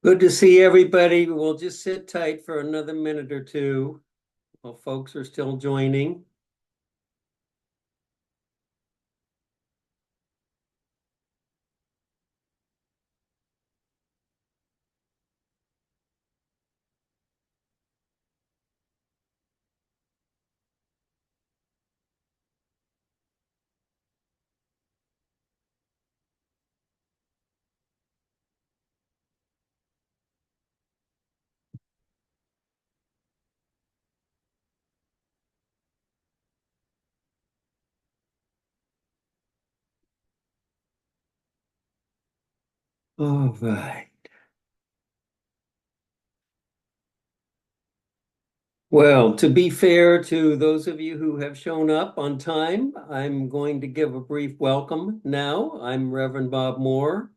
Good to see everybody. We'll just sit tight for another minute or two while folks are still joining. All right. Well, to be fair to those of you who have shown up on time, I'm going to give a brief welcome now. I'm Reverend Bob Moore.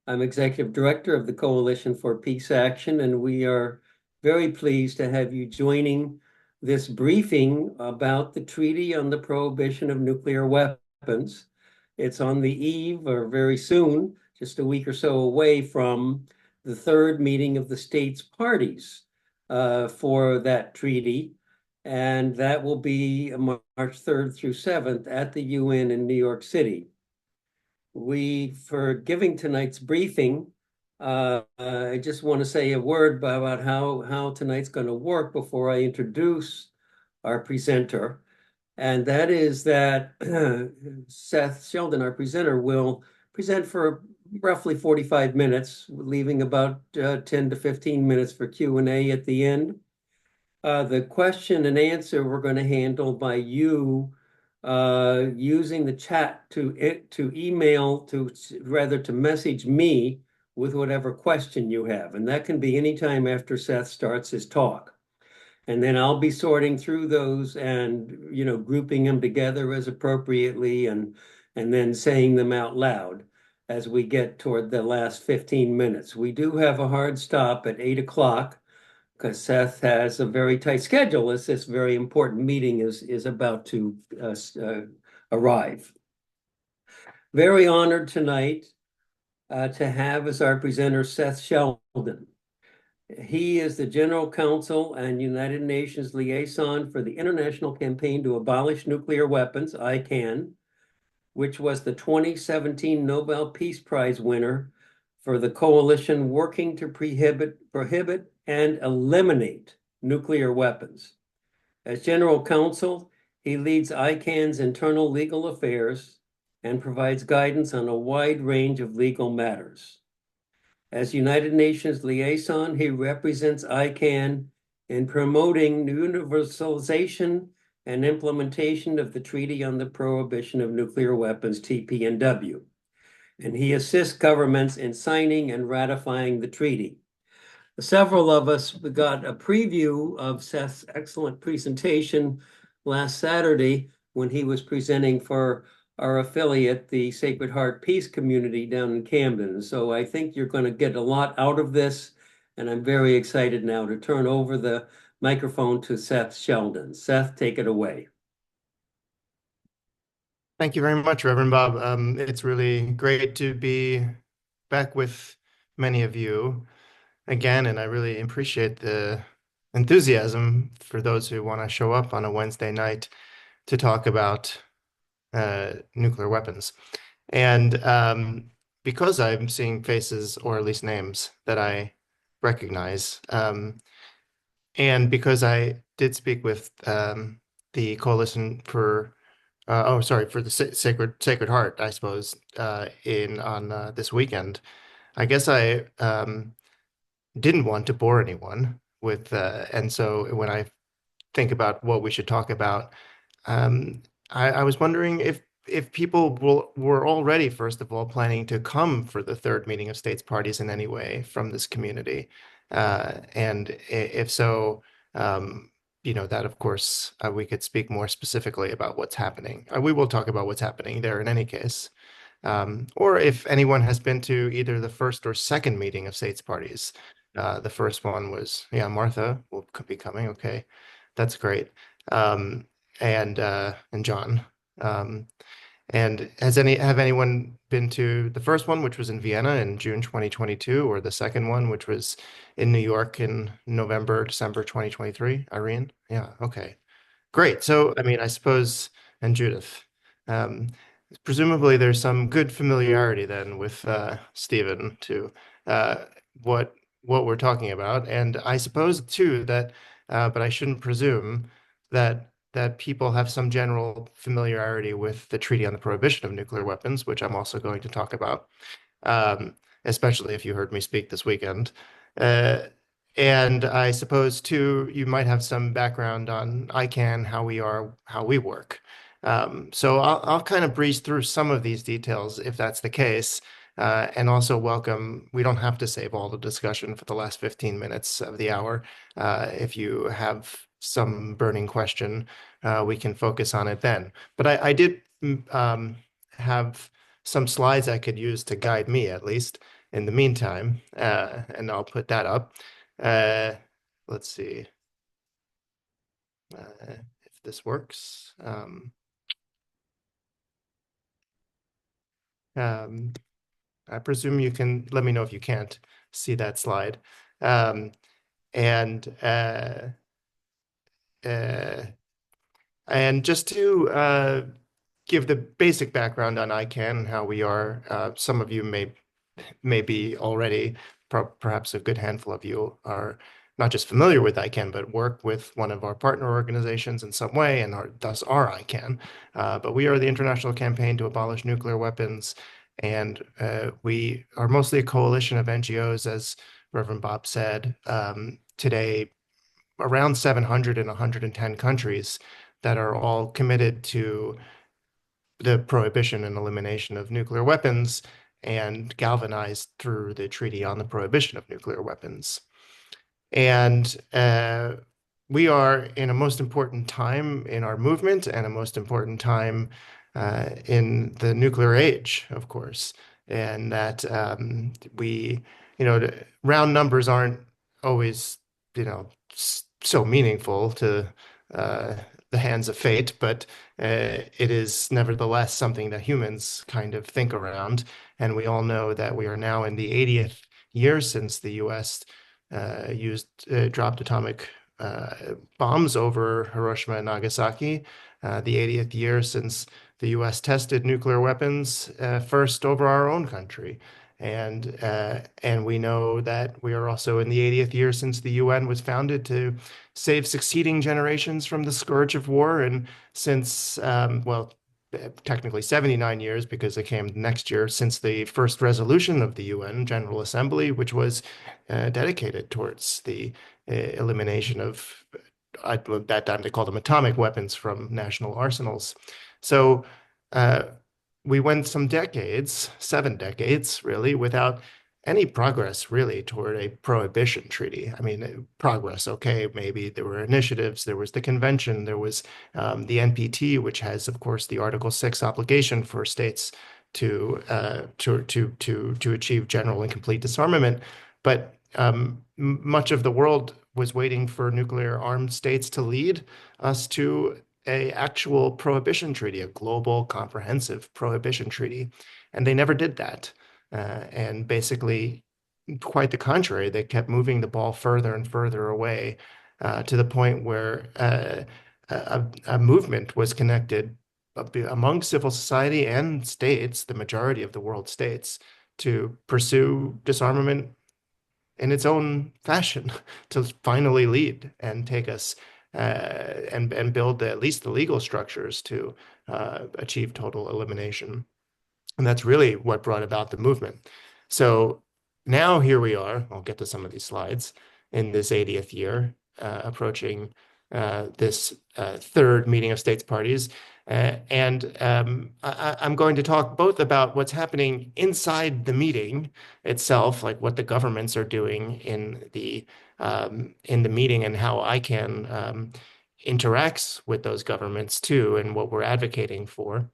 I'm Executive Director of the Coalition for Peace Action, and we are very pleased to have you joining this briefing about the Treaty on the Prohibition of Nuclear Weapons. It's on the eve, or very soon, just a week or so away from the third meeting of the states parties for that treaty. And that will be March 3rd through 7th at the UN in New York City. For giving tonight's briefing, I just want to say a word about how tonight's going to work before I introduce our presenter. And that is that Seth Sheldon, our presenter, will present for roughly 45 minutes, leaving about 10 to 15 minutes for Q&A at the end. The question and answer we're going to handle by you using the chat to email to message me with whatever question you have, and that can be anytime after Seth starts his talk. And then I'll be sorting through those and grouping them together as appropriately and then saying them out loud as we get toward the last 15 minutes. We do have a hard stop at 8 o'clock because Seth has a very tight schedule as this very important meeting is about to arrive. Very honored tonight to have as our presenter Seth Sheldon. He is the General Counsel and United Nations Liaison for the International Campaign to Abolish Nuclear Weapons, ICAN, which was the 2017 Nobel Peace Prize winner for the coalition working to prohibit and eliminate nuclear weapons. As General Counsel, he leads ICAN's internal legal affairs and provides guidance on a wide range of legal matters. As United Nations liaison, he represents ICAN in promoting universalization and implementation of the Treaty on the Prohibition of Nuclear Weapons, TPNW. And he assists governments in signing and ratifying the treaty. Several of us got a preview of Seth's excellent presentation last Saturday when he was presenting for our affiliate, the Sacred Heart Peace Community down in Camden. So I think you're going to get a lot out of this, and I'm very excited now to turn over the microphone to Seth Sheldon. Seth, take it away. Thank you very much, Reverend Bob. It's really great to be back with many of you again, and I really appreciate the enthusiasm for those who want to show up on a Wednesday night to talk about nuclear weapons. And because I'm seeing faces, or at least names, that I recognize, and because I did speak with the Coalition for for the Sacred Heart, I suppose, on this weekend. I guess I didn't want to bore anyone with, and so when I think about what we should talk about, I was wondering if people were already, first of all, planning to come for the third meeting of states parties in any way from this community, and if so, that of course we could speak more specifically about what's happening. We will talk about what's happening there in any case. Or if anyone has been to either the first or second meeting of states parties. The first one was, yeah, Martha will be coming. Okay, that's great. and John. Um, and have anyone been to the first one, which was in Vienna in June 2022, or the second one, which was in New York in November, December 2023? Irene? Yeah, okay. Great. So, I mean, I suppose, and Judith, um, presumably there's some good familiarity then with Stephen to uh, what what we're talking about, and I suppose too that, but I shouldn't presume that people have some general familiarity with the Treaty on the Prohibition of Nuclear Weapons, which I'm also going to talk about, um, especially if you heard me speak this weekend. Uh, and I suppose too, you might have some background on ICANN, how we work. So I'll kind of breeze through some of these details if that's the case. And also welcome, we don't have to save all the discussion for the last 15 minutes of the hour. If you have some burning question, we can focus on it then. But I did have some slides I could use to guide me at least in the meantime, and I'll put that up. Uh, let's see if this works. Um, I presume you can let me know if you can't see that slide. Um, and uh, and just to give the basic background on ICANN and how we are, some of you may be already, perhaps a good handful of you are not just familiar with ICANN, but work with one of our partner organizations in some way and thus are ICANN. But we are the International Campaign to Abolish Nuclear Weapons, and we are mostly a coalition of NGOs, as Reverend Bob said. Today, around 700 in 110 countries that are all committed to the prohibition and elimination of nuclear weapons and galvanized through the Treaty on the Prohibition of Nuclear Weapons. And we are in a most important time in our movement and a most important time in the nuclear age, of course. And that round numbers aren't always, so meaningful to uh, the hands of fate, but it is nevertheless something that humans kind of think around. And we all know that we are now in the 80th year since the US dropped atomic bombs over Hiroshima and Nagasaki, the 80th year since the US tested nuclear weapons first over our own country. And we know that we are also in the 80th year since the UN was founded to save succeeding generations from the scourge of war. And since, technically 79 years because it came next year since the first resolution of the UN General Assembly, which was dedicated towards the elimination of, at that time they called them atomic weapons from national arsenals. So uh, we went some decades, 7 decades really, without any progress really toward a prohibition treaty. I mean, progress, okay, maybe there were initiatives, there was the convention, there was the NPT, which has, of course, the Article 6 obligation for states to achieve general and complete disarmament. But much of the world was waiting for nuclear armed states to lead us to a actual prohibition treaty, a global comprehensive prohibition treaty. And they never did that. And basically, quite the contrary, they kept moving the ball further and further away to the point where a movement was connected among civil society and states, the majority of the world states, to pursue disarmament in its own fashion to finally lead and take us and build at least the legal structures to achieve total elimination. And that's really what brought about the movement. So now here we are, I'll get to some of these slides, in this 80th year, approaching this third meeting of states parties. I'm going to talk both about what's happening inside the meeting itself, like what the governments are doing in the meeting and how ICANN interacts with those governments too, and what we're advocating for,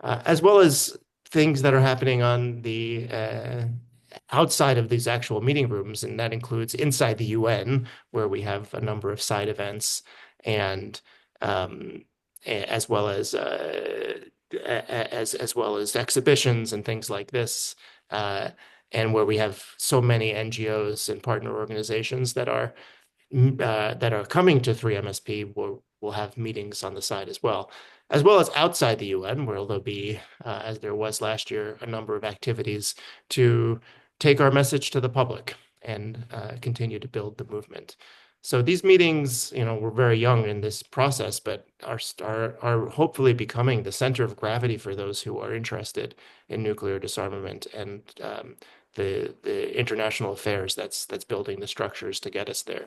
as well as things that are happening on the outside of these actual meeting rooms, and that includes inside the UN, where we have a number of side events and um, as well as well as exhibitions and things like this, uh, and where we have so many NGOs and partner organizations that are coming to 3MSP will have meetings on the side as well as outside the UN, where there'll be, as there was last year, a number of activities to take our message to the public and continue to build the movement. So these meetings, we're very young in this process, but are hopefully becoming the center of gravity for those who are interested in nuclear disarmament and the international affairs that's building the structures to get us there.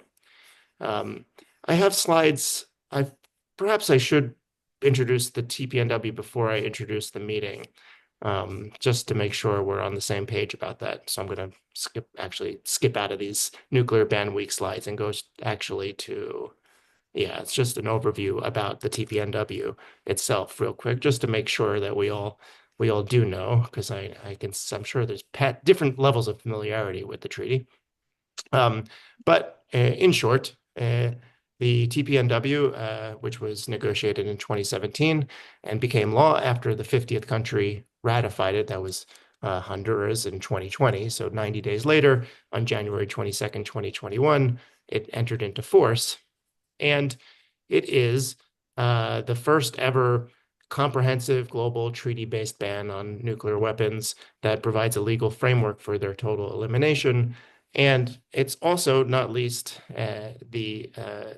Um, I have slides. Perhaps I should introduce the TPNW before I introduce the meeting, just to make sure we're on the same page about that. So I'm going to skip out of these nuclear ban week slides and go actually to, yeah, it's just an overview about the TPNW itself real quick, just to make sure that we all do know, because I'm sure there's different levels of familiarity with the treaty. But in short, the TPNW, which was negotiated in 2017 and became law after the 50th country ratified it, that was Honduras in 2020. So 90 days later, on January 22nd, 2021, it entered into force. And it is the first ever comprehensive global treaty-based ban on nuclear weapons that provides a legal framework for their total elimination. And it's also, not least, the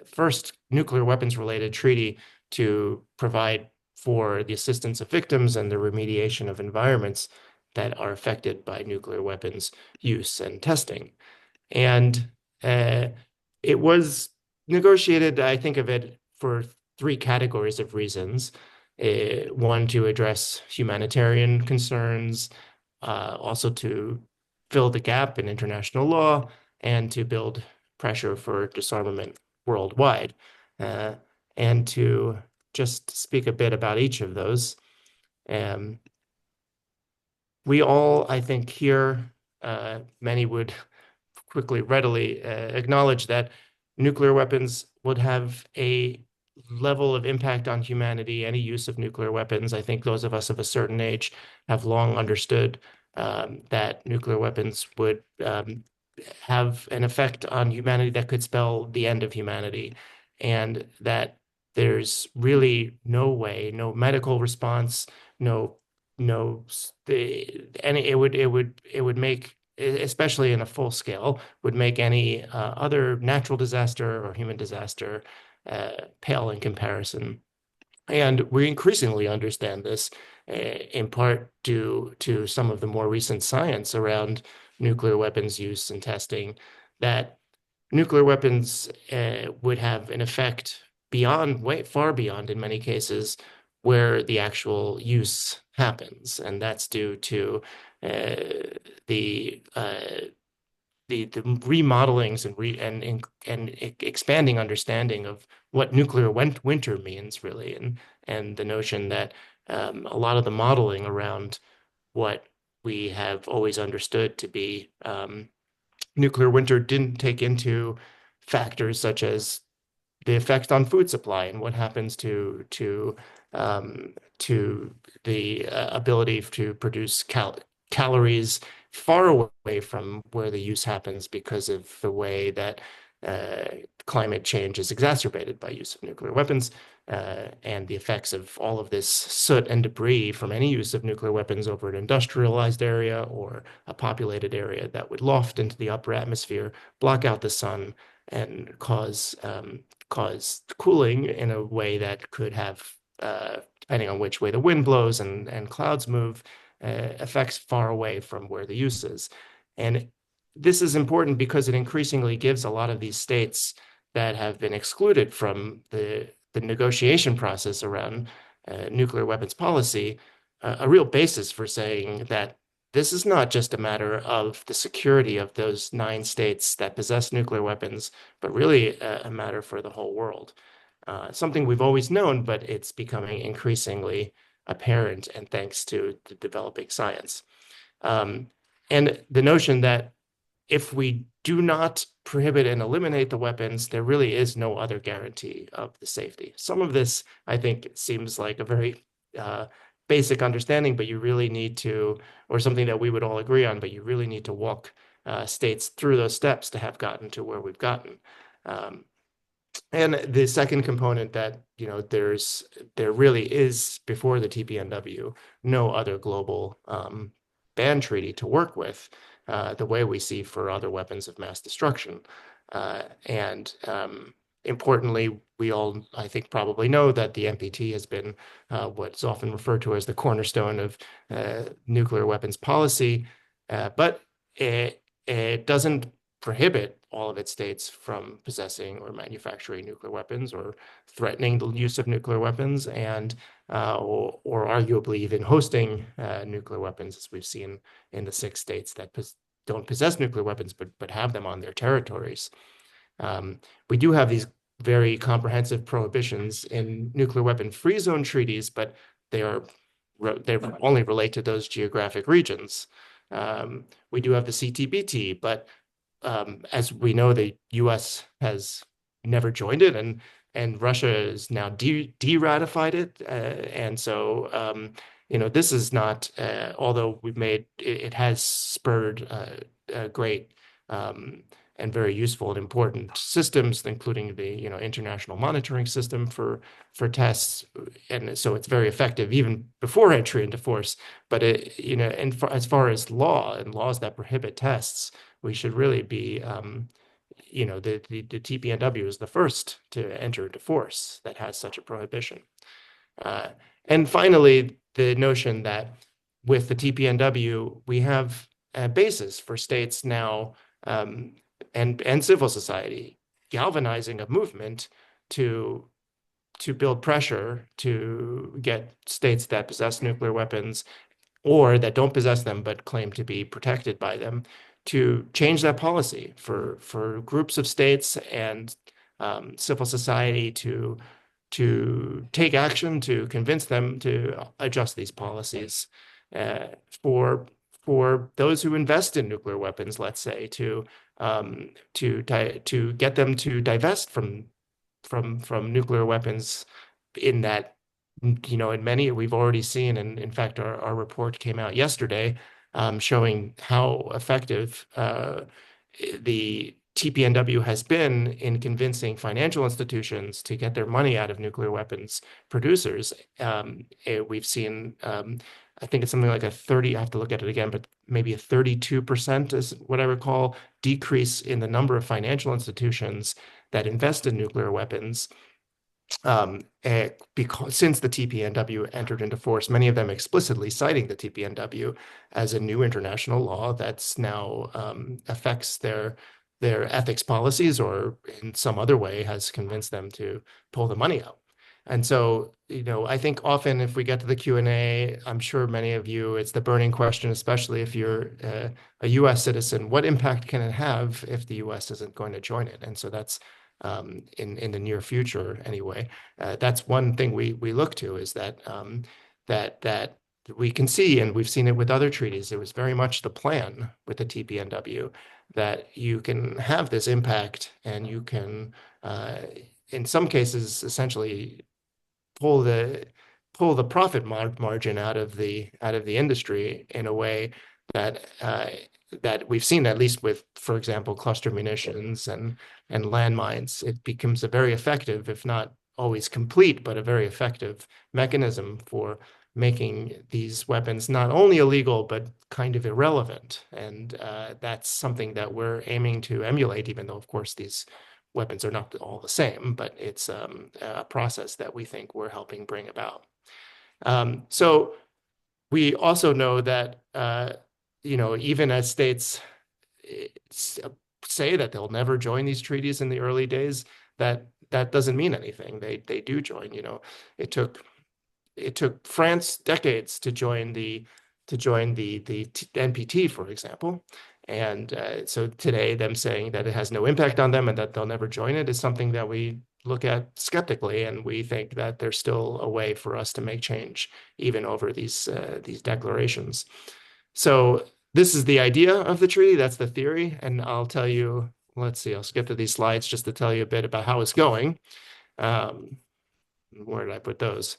first nuclear weapons-related treaty to provide for the assistance of victims and the remediation of environments that are affected by nuclear weapons use and testing. And it was negotiated, I think of it, for three categories of reasons. One, to address humanitarian concerns, also to fill the gap in international law, and to build pressure for disarmament worldwide. And to just speak a bit about each of those. We all, I think, here, many would readily acknowledge that nuclear weapons would have a level of impact on humanity, any use of nuclear weapons. I think those of us of a certain age have long understood that nuclear weapons would have an effect on humanity that could spell the end of humanity, and that there's really no way, no medical response, no, and it would make, especially in a full scale, would make any other natural disaster or human disaster pale in comparison. And we increasingly understand this, in part due to some of the more recent science around nuclear weapons use and testing, that nuclear weapons would have an effect beyond, way far beyond, in many cases, where the actual use happens, and that's due to the the remodelings and expanding understanding of what nuclear winter means, really, and the notion that a lot of the modeling around what we have always understood to be nuclear winter didn't take into factors such as the effect on food supply and what happens to the ability to produce calories far away from where the use happens because of the way that climate change is exacerbated by use of nuclear weapons, and the effects of all of this soot and debris from any use of nuclear weapons over an industrialized area or a populated area that would loft into the upper atmosphere, block out the sun, and cause cooling in a way that could have, depending on which way the wind blows and clouds move, effects far away from where the use is. And this is important because it increasingly gives a lot of these states that have been excluded from the negotiation process around nuclear weapons policy a real basis for saying that this is not just a matter of the security of those 9 states that possess nuclear weapons, but really a matter for the whole world. Something we've always known, but it's becoming increasingly apparent, and thanks to the developing science. And the notion that if we do not prohibit and eliminate the weapons, there really is no other guarantee of the safety. Some of this, I think, seems like a very uh, basic understanding, but you really need to, or something that we would all agree on, but you really need to walk states through those steps to have gotten to where we've gotten. Um, and the second component that, there really is, before the TPNW, no other global ban treaty to work with, the way we see for other weapons of mass destruction. And importantly, we all, I think, probably know that the NPT has been what's often referred to as the cornerstone of nuclear weapons policy, but it doesn't prohibit all of its states from possessing or manufacturing nuclear weapons or threatening the use of nuclear weapons, and or arguably even hosting nuclear weapons, as we've seen in the 6 states that don't possess nuclear weapons but have them on their territories. We do have these very comprehensive prohibitions in nuclear weapon free zone treaties, but they only relate to those geographic regions. We do have the CTBT, but as we know, the U.S. has never joined it, and Russia has now de-ratified it, and so this is not. Although it has spurred great and very useful and important systems, including the international monitoring system for tests, and so it's very effective even before entry into force. But as far as laws that prohibit tests, we should really be, the TPNW is the first to enter into force that has such a prohibition. Uh, and finally, the notion that with the TPNW, we have a basis for states now, and civil society galvanizing a movement to build pressure to get states that possess nuclear weapons or that don't possess them but claim to be protected by them to change that policy for groups of states and civil society to take action to convince them to adjust these policies uh, for those who invest in nuclear weapons, let's say, to get them to divest from nuclear weapons in that, in many we've already seen, and in fact, our report came out yesterday showing how effective the TPNW has been in convincing financial institutions to get their money out of nuclear weapons producers. We've seen, I think it's something like a 30, I have to look at it again, but maybe a 32% is what I recall, decrease in the number of financial institutions that invest in nuclear weapons because since the TPNW entered into force, many of them explicitly citing the TPNW as a new international law that's now affects their ethics policies or in some other way has convinced them to pull the money out. And so, I think often if we get to the Q&A, I'm sure many of you, it's the burning question, especially if you're a US citizen, what impact can it have if the US isn't going to join it? And so that's in the near future anyway. That's one thing we look to, is that that we can see, and we've seen it with other treaties. It was very much the plan with the TPNW that you can have this impact, and you can, in some cases, essentially pull the profit margin out of the industry in a way that that we've seen, at least with, for example, cluster munitions and landmines. It becomes a very effective, if not always complete, but a very effective mechanism for making these weapons not only illegal but kind of irrelevant. And that's something that we're aiming to emulate, even though, of course, these weapons are not all the same, but it's a process that we think we're helping bring about. So we also know that, even as states say that they'll never join these treaties in the early days, that doesn't mean anything. They do join. It took France decades to join the NPT, for example. And so today, them saying that it has no impact on them and that they'll never join it is something that we look at skeptically, and we think that there's still a way for us to make change even over these declarations. So this is the idea of the treaty. That's the theory. And I'll tell you, let's see, I'll skip to these slides just to tell you a bit about how it's going. Um, where did I put those?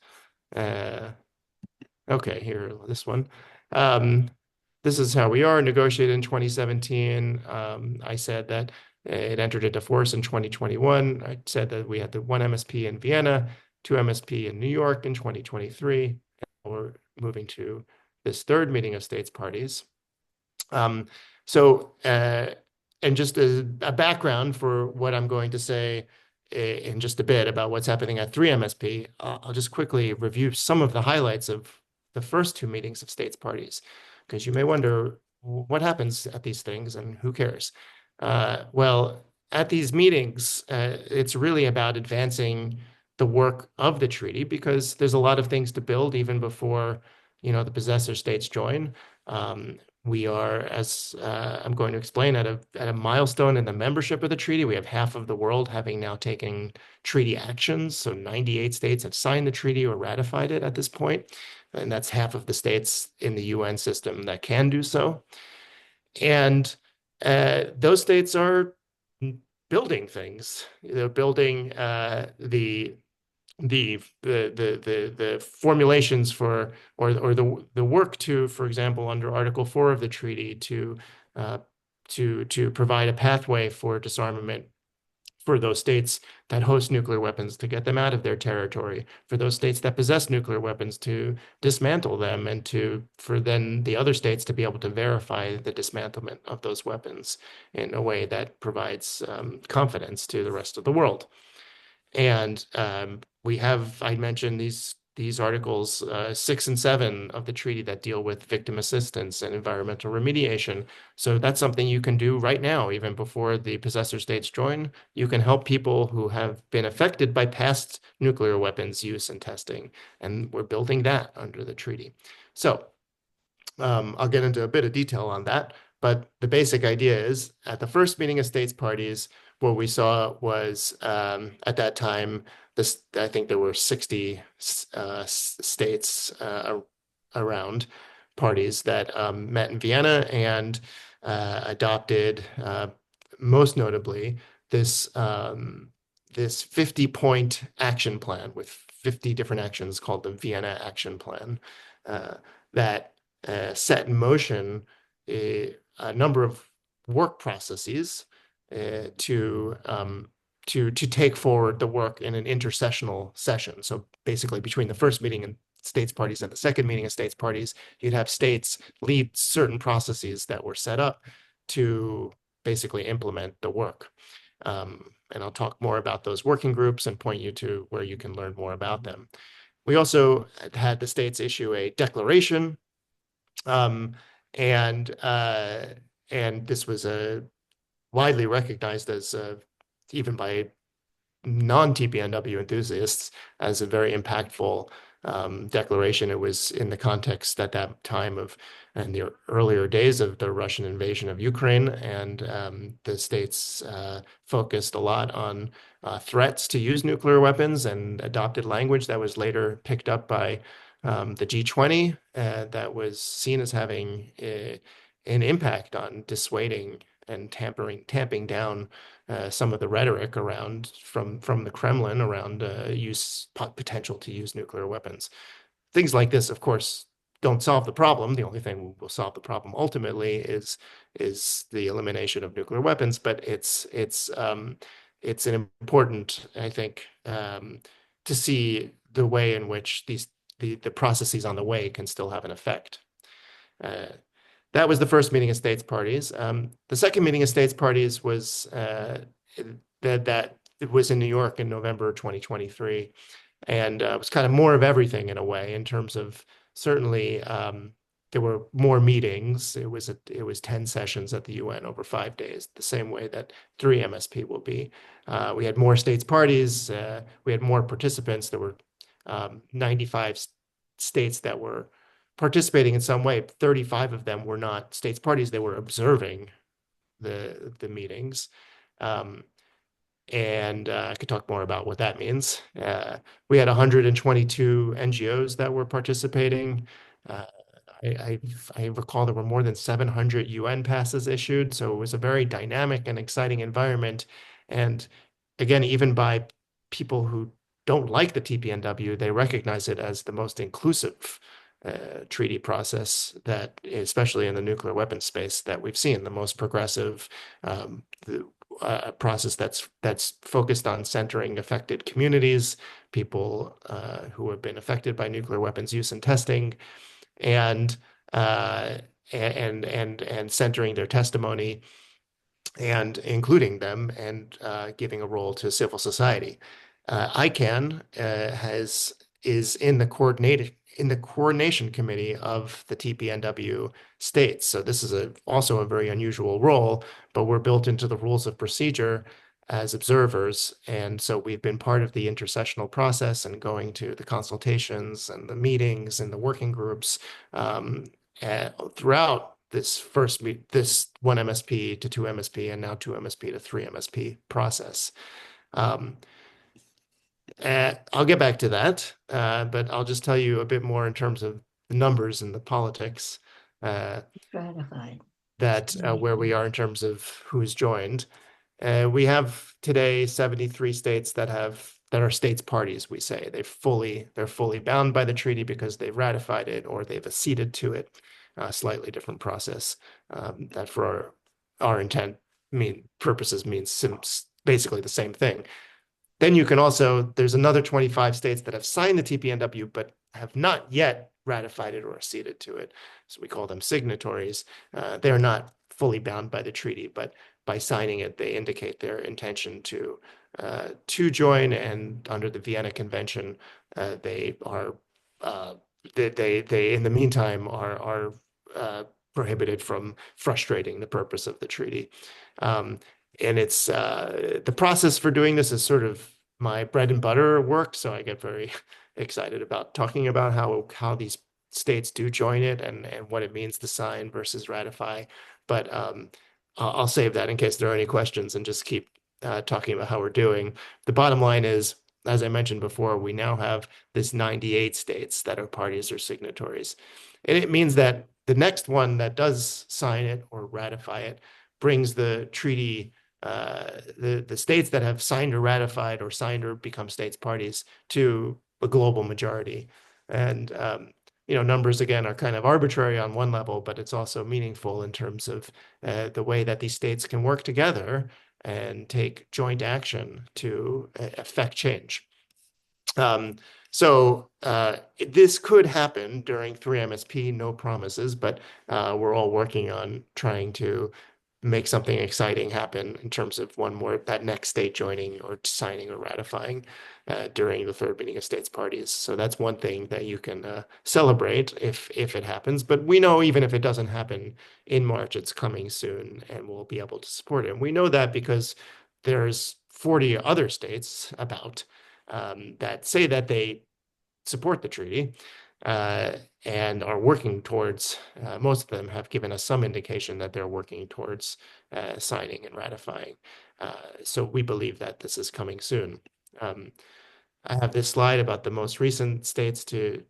Uh, okay, here, this one. Um, this is how we are negotiated in 2017. I said that it entered into force in 2021. I said that we had the one MSP in Vienna, two MSP in New York in 2023. We're moving to this third meeting of states parties. Um, so, and just a background for what I'm going to say in just a bit about what's happening at 3MSP, I'll just quickly review some of the highlights of the first two meetings of states parties, because you may wonder what happens at these things and who cares. Well, at these meetings, it's really about advancing the work of the treaty because there's a lot of things to build even before, the possessor states join. We are, as I'm going to explain, at a milestone in the membership of the treaty. We have half of the world having now taken treaty actions. So 98 states have signed the treaty or ratified it at this point. And that's half of the states in the UN system that can do so. And those states are building things. They're building the formulations for or the work to, for example, under Article 4 of the treaty uh, to provide a pathway for disarmament for those states that host nuclear weapons to get them out of their territory, for those states that possess nuclear weapons to dismantle them, and for then the other states to be able to verify the dismantlement of those weapons in a way that provides confidence to the rest of the world. And I mentioned these articles 6 and 7 of the treaty that deal with victim assistance and environmental remediation. So that's something you can do right now, even before the possessor states join. You can help people who have been affected by past nuclear weapons use and testing, and we're building that under the treaty. So I'll get into a bit of detail on that, but the basic idea is at the first meeting of states parties, what we saw was at that time, I think there were 60 states around parties that met in Vienna and adopted, most notably, this 50-point action plan with 50 different actions called the Vienna Action Plan that set in motion a number of work processes to take forward the work in an intersessional session. So basically, between the first meeting of states parties and the second meeting of states parties, you'd have states lead certain processes that were set up to basically implement the work. And I'll talk more about those working groups and point you to where you can learn more about them. We also had the states issue a declaration, um, and uh, and this was widely recognized as even by non-TPNW enthusiasts as a very impactful declaration. It was in the context at that time of in the earlier days of the Russian invasion of Ukraine, and the states focused a lot on threats to use nuclear weapons and adopted language that was later picked up by the G20 that was seen as having an impact on dissuading and tamping down some of the rhetoric around from the Kremlin around potential to use nuclear weapons. Things like this, of course, don't solve the problem. The only thing will solve the problem ultimately is the elimination of nuclear weapons. But it's an important, I think, to see the way in which the processes on the way can still have an effect. That was the first meeting of states parties. The second meeting of states parties was that it was in New York in November 2023, and it was kind of more of everything in a way. In terms of certainly there were more meetings. It was 10 sessions at the UN over 5 days, the same way that 3MSP will be. We had more states parties. We had more participants. There were 95 states that were participating in some way. 35 of them were not states parties. They were observing the meetings. And I could talk more about what that means. We had 122 NGOs that were participating. I recall there were more than 700 UN passes issued, so it was a very dynamic and exciting environment. And again, even by people who don't like the TPNW, they recognize it as the most inclusive treaty process that, especially in the nuclear weapons space, that we've seen, the most progressive, the process that's focused on centering affected communities, people who have been affected by nuclear weapons use and testing, and uh, and centering their testimony and including them and giving a role to civil society. ICANN has is in the coordination committee of the TPNW states. So this is also a very unusual role, but we're built into the rules of procedure as observers. And so we've been part of the intercessional process and going to the consultations and the meetings and the working groups throughout this one MSP to two MSP and now two MSP to three MSP process. Um, I'll get back to that, but I'll just tell you a bit more in terms of the numbers and the politics uh, Ratified. that where we are in terms of who's joined. We have today 73 states that are states parties, we say. They're fully bound by the treaty because they've ratified it or they've acceded to it. A slightly different process that for our intent purposes means basically the same thing. Then there's another 25 states that have signed the TPNW but have not yet ratified it or acceded to it. So we call them signatories. They're not fully bound by the treaty, but by signing it, they indicate their intention to join. And under the Vienna Convention, they are they in the meantime are prohibited from frustrating the purpose of the treaty. And it's the process for doing this is sort of my bread and butter work. So I get very excited about talking about how these states do join it and what it means to sign versus ratify. But I'll save that in case there are any questions and just keep talking about how we're doing. The bottom line is, as I mentioned before, we now have this 98 states that are parties or signatories. And it means that the next one that does sign it or ratify it brings the treaty, the states that have signed or ratified or signed or become states parties to a global majority. And numbers again are kind of arbitrary on one level, but it's also meaningful in terms of the way that these states can work together and take joint action to affect change. So this could happen during 3MSP, no promises, but we're all working on trying to make something exciting happen in terms of that next state joining or signing or ratifying during the third meeting of states parties. So that's one thing that you can celebrate if it happens. But we know even if it doesn't happen in March, it's coming soon and we'll be able to support it. And we know that because there's 40 other states that say that they support the treaty and are working towards, most of them have given us some indication that they're working towards signing and ratifying. So we believe that this is coming soon. I have this slide about the most recent states to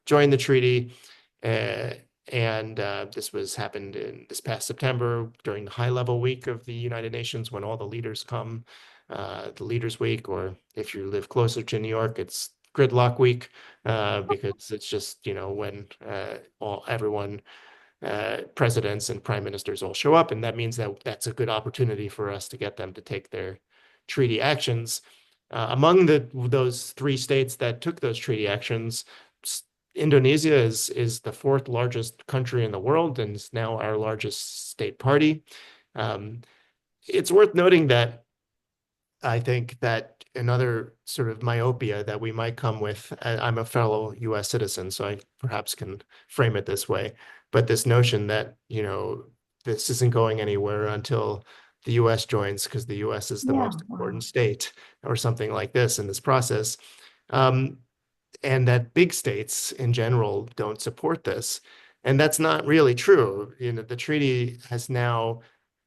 join the treaty. This happened in this past September during the high-level week of the United Nations when all the leaders come, the Leaders Week, or if you live closer to New York, it's Gridlock Week, because it's just, when everyone, presidents and prime ministers all show up, and that means that that's a good opportunity for us to get them to take their treaty actions. Among those three states that took those treaty actions, Indonesia is the fourth largest country in the world and is now our largest state party. It's worth noting that I think that another sort of myopia that we might come with, I'm a fellow US citizen, so I perhaps can frame it this way, but this notion that, this isn't going anywhere until the US joins because the US is the most important state or something like this in this process. And that big states in general don't support this. And that's not really true. The treaty has now,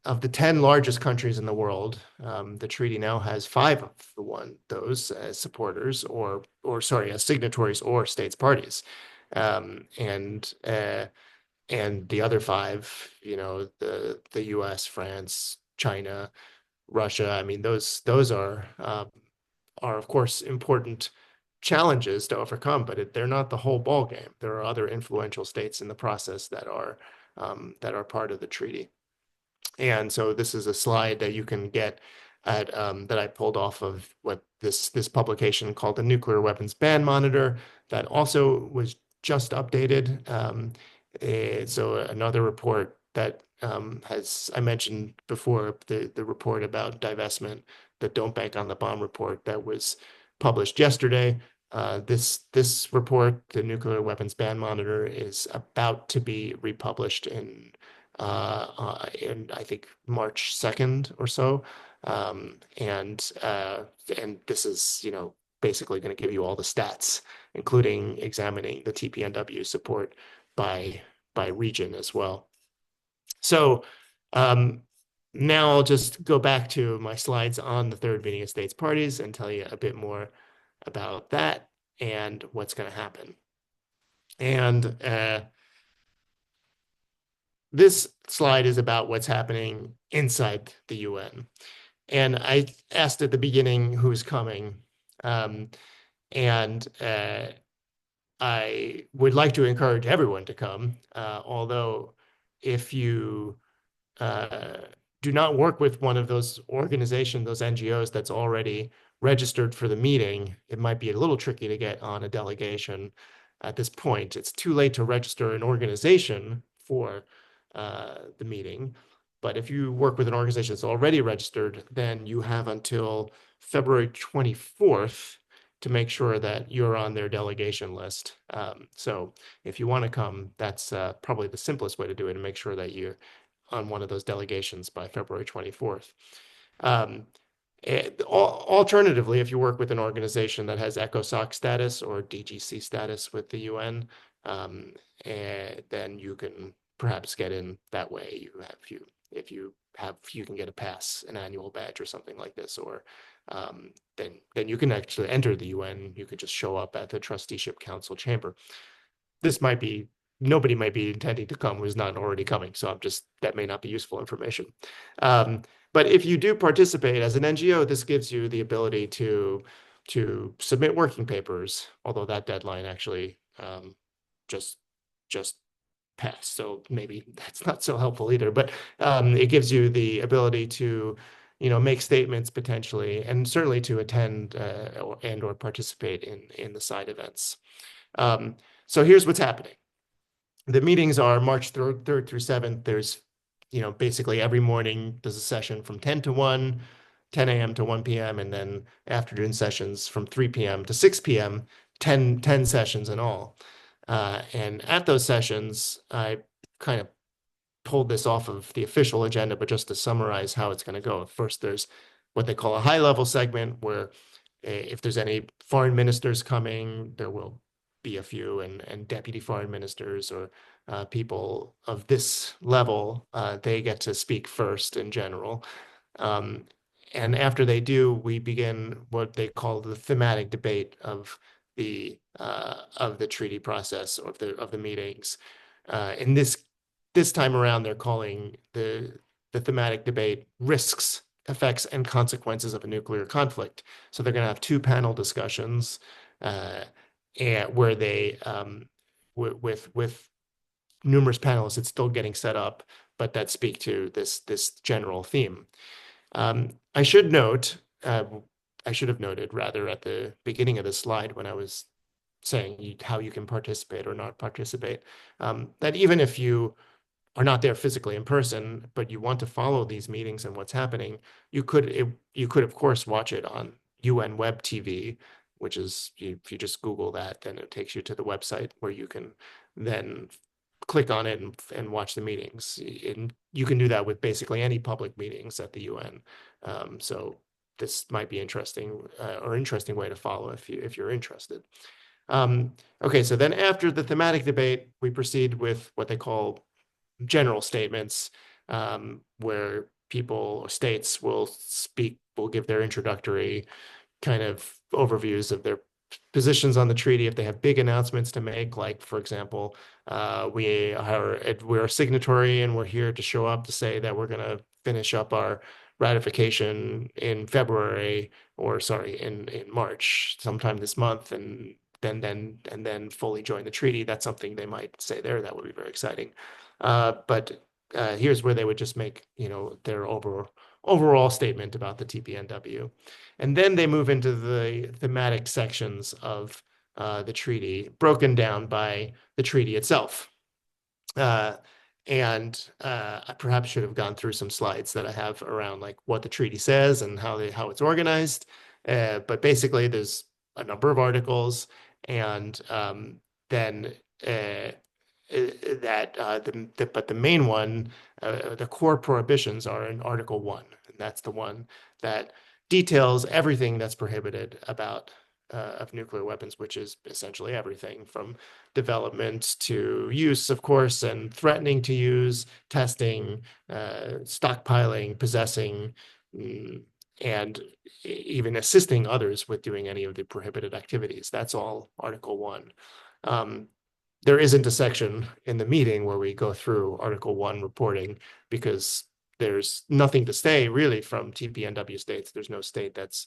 of the 10 largest countries in the world, the treaty now has 5 of those as supporters as signatories or states parties. And the other five, the U.S., France, China, Russia. I mean, those are of course important challenges to overcome, but they're not the whole ball game. There are other influential states in the process that are part of the treaty. And so this is a slide that you can get at that I pulled off of what this publication called the Nuclear Weapons Ban Monitor that also was just updated. So another report that has I mentioned before the report about divestment, the Don't Bank on the Bomb report that was published yesterday. This report, the Nuclear Weapons Ban Monitor, is about to be republished in I think March 2nd or so. And this is, basically going to give you all the stats, including examining the TPNW support by region as well. So um, now I'll just go back to my slides on the third meeting of states parties and tell you a bit more about that and what's going to happen. And this slide is about what's happening inside the UN. And I asked at the beginning who's coming. Um, and I would like to encourage everyone to come, although if you uh, do not work with one of those organizations, those NGOs that's already registered for the meeting, it might be a little tricky to get on a delegation at this point. It's too late to register an organization for the meeting. But if you work with an organization that's already registered, then you have until February 24th to make sure that you're on their delegation list. So if you want to come, that's probably the simplest way to do it and make sure that you're on one of those delegations by February 24th. Alternatively, if you work with an organization that has ECOSOC status or DGC status with the UN, then you can perhaps get in that way. You can get a pass, an annual badge or something like this, or then you can actually enter the UN. You could just show up at the Trusteeship Council chamber. Nobody might be intending to come who's not already coming. So that may not be useful information. But if you do participate as an NGO, this gives you the ability to submit working papers, although that deadline actually just passed. So maybe that's not so helpful either. But it gives you the ability to make statements potentially, and certainly to attend or participate in the side events. So here's what's happening. The meetings are March 3rd through 7th. There's, basically every morning there's a session from 10 to 1, 10 a.m. to 1 p.m., and then afternoon sessions from 3 p.m. to 6 p.m., 10 sessions in all. And at those sessions, I kind of pulled this off of the official agenda, but just to summarize how it's going to go. First, there's what they call a high-level segment where if there's any foreign ministers coming, there will be a few, and deputy foreign ministers or people of this level, they get to speak first in general. And after they do, we begin what they call the thematic debate of the treaty process or of the meetings. In this time around, they're calling the thematic debate risks, effects, and consequences of a nuclear conflict. So they're going to have two panel discussions and where they with numerous panelists, it's still getting set up, but that speak to this general theme. I should note, I should have noted rather at the beginning of the slide when I was saying how you can participate or not participate, that even if you are not there physically in person, but you want to follow these meetings and what's happening, you could of course watch it on UN Web TV, which is if you just Google that, then it takes you to the website where you can then click on it and watch the meetings. And you can do that with basically any public meetings at the UN. So this might be interesting way to follow if you're interested. Okay, so then after the thematic debate, we proceed with what they call general statements, where people or states will give their introductory kind of overviews of positions on the treaty, if they have big announcements to make, like, for example, we're a signatory and we're here to show up to say that we're going to finish up our ratification in February, or sorry, in March, sometime this month, and then fully join the treaty. That's something they might say there. That would be very exciting. But here's where they would just make, their overall statement about the TPNW. And then they move into the thematic sections of the treaty, broken down by the treaty itself. Uh, and I perhaps should have gone through some slides that I have around like what the treaty says and how it's organized. But basically, there's a number of articles, and then but the main one, the core prohibitions are in Article 1, and that's the one that details everything that's prohibited about of nuclear weapons, which is essentially everything from development to use, of course, and threatening to use, testing, stockpiling, possessing, and even assisting others with doing any of the prohibited activities. That's all Article 1. There isn't a section in the meeting where we go through Article 1 reporting, because there's nothing to say really from TPNW states. There's no state that's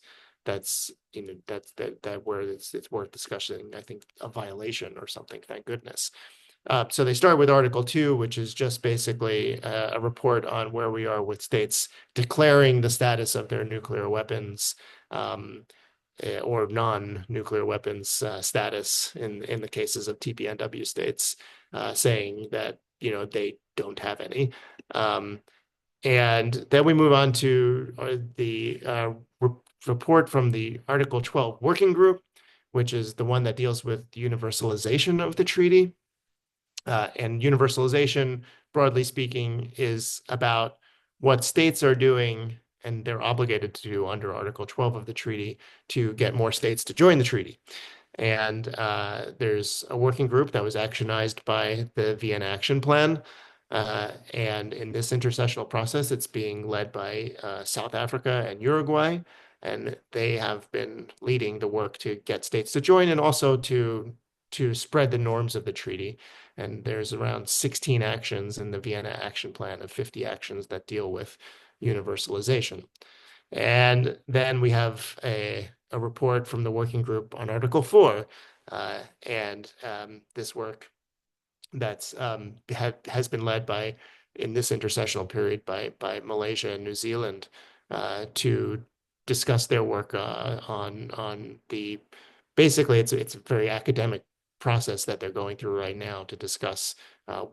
where it's worth discussing, I think, a violation or something, thank goodness. So they start with Article 2, which is just basically a report on where we are with states declaring the status of their nuclear weapons, or non-nuclear weapons status in the cases of TPNW states, saying that they don't have any. And then we move on to the report from the Article 12 Working Group, which is the one that deals with universalization of the treaty. And universalization, broadly speaking, is about what states are doing and they're obligated to do under Article 12 of the treaty to get more states to join the treaty. And there's a working group that was actionized by the Vienna Action Plan. And in this intersessional process, it's being led by South Africa and Uruguay. And they have been leading the work to get states to join and also to spread the norms of the treaty. And there's around 16 actions in the Vienna Action Plan of 50 actions that deal with universalization. And then we have a report from the working group on Article 4. And this work that's has been led by, in this intersessional period, by Malaysia and New Zealand to discuss their work on the, basically it's a very academic process that they're going through right now to discuss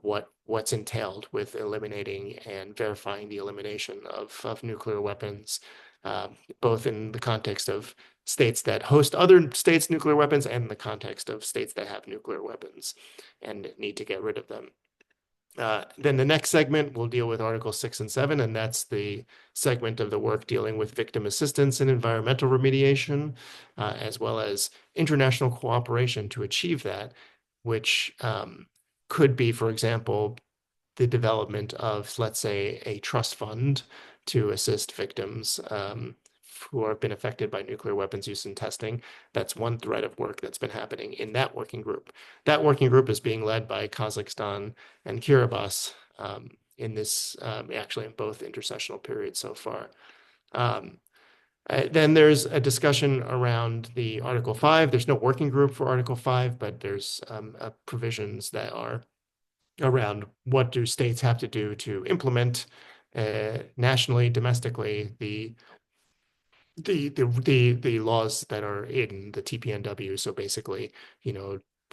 what's entailed with eliminating and verifying the elimination of nuclear weapons, both in the context of states that host other states' nuclear weapons and in the context of states that have nuclear weapons and need to get rid of them. Then the next segment will deal with Articles 6 and 7, and that's the segment of the work dealing with victim assistance and environmental remediation, as well as international cooperation to achieve that, which could be, for example, the development of, let's say, a trust fund to assist victims who have been affected by nuclear weapons use and testing. That's one thread of work that's been happening in that working group. That working group is being led by Kazakhstan and Kiribati in this, actually in both intersessional periods so far. Then there's a discussion around the Article 5. There's no working group for Article 5, but there's provisions that are around what do states have to do to implement nationally, domestically, the laws that are in the TPNW. So basically,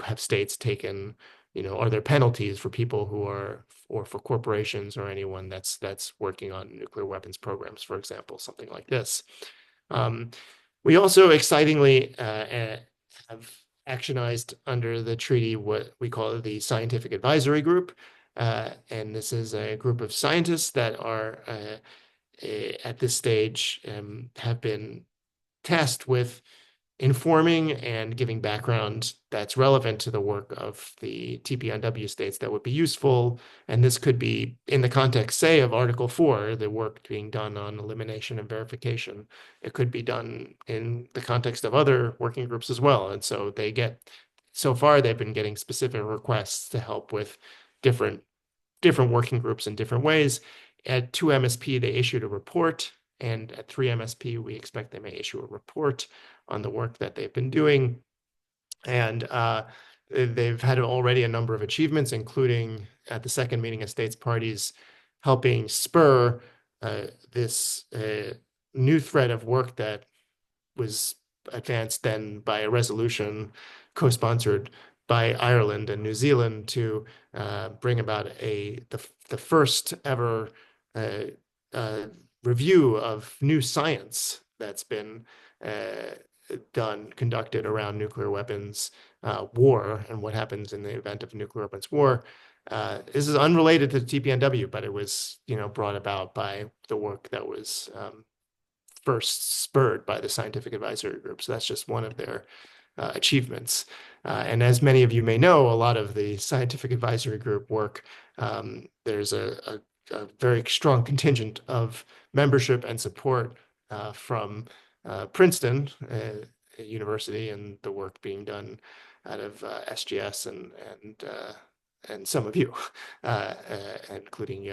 have states taken, are there penalties for people who are, or for corporations or anyone that's working on nuclear weapons programs, for example, something like this. We also excitingly have actionized under the treaty what we call the Scientific Advisory Group. And this is a group of scientists that are at this stage have been tasked with informing and giving background that's relevant to the work of the TPNW states that would be useful. And this could be in the context, say, of Article 4, the work being done on elimination and verification. It could be done in the context of other working groups as well. And so so far, they've been getting specific requests to help with different working groups in different ways. At 2MSP, they issued a report, and at 3MSP, we expect they may issue a report on the work that they've been doing. And they've had already a number of achievements, including at the second meeting of states parties, helping spur this new thread of work that was advanced then by a resolution co-sponsored by Ireland and New Zealand to bring about the first ever uh, uh, review of new science that's been conducted around nuclear weapons war and what happens in the event of nuclear weapons war. This is unrelated to the TPNW, but it was, brought about by the work that was first spurred by the scientific advisory group. So that's just one of their achievements. And as many of you may know, a lot of the scientific advisory group work, there's a very strong contingent of membership and support from Princeton University and the work being done out of SGS and some of you, including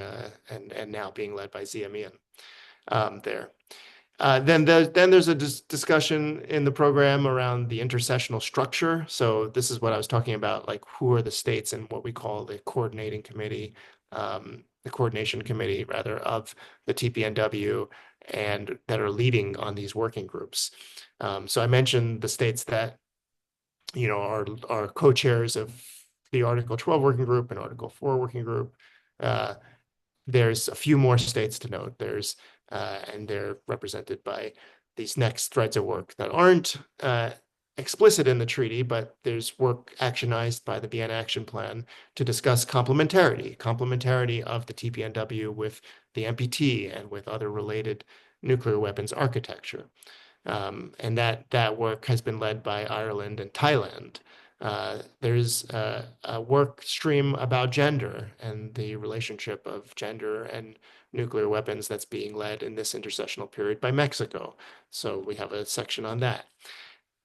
and now being led by Zia Mian there. Then there's a discussion in the program around the intersessional structure. So this is what I was talking about, like who are the states and what we call the coordination committee rather of the TPNW and that are leading on these working groups. So I mentioned the states that are co-chairs of the Article 12 working group and Article 4 working group. There's a few more states to note. And they're represented by these next threads of work that aren't explicit in the treaty, but there's work actionized by the Vienna Action Plan to discuss complementarity of the TPNW with the NPT and with other related nuclear weapons architecture. And that work has been led by Ireland and Thailand. There's a work stream about gender and the relationship of gender and nuclear weapons that's being led in this intersessional period by Mexico. So we have a section on that.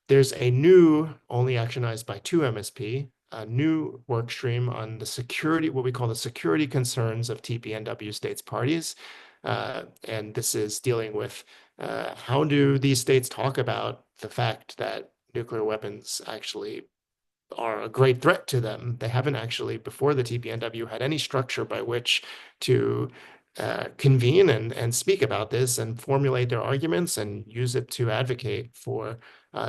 There's a new, only actionized by 2MSP, a new work stream on the security, what we call the security concerns of TPNW states parties. And this is dealing with how do these states talk about the fact that nuclear weapons actually are a great threat to them. They haven't actually, before the TPNW, had any structure by which to convene and speak about this and formulate their arguments and use it to advocate for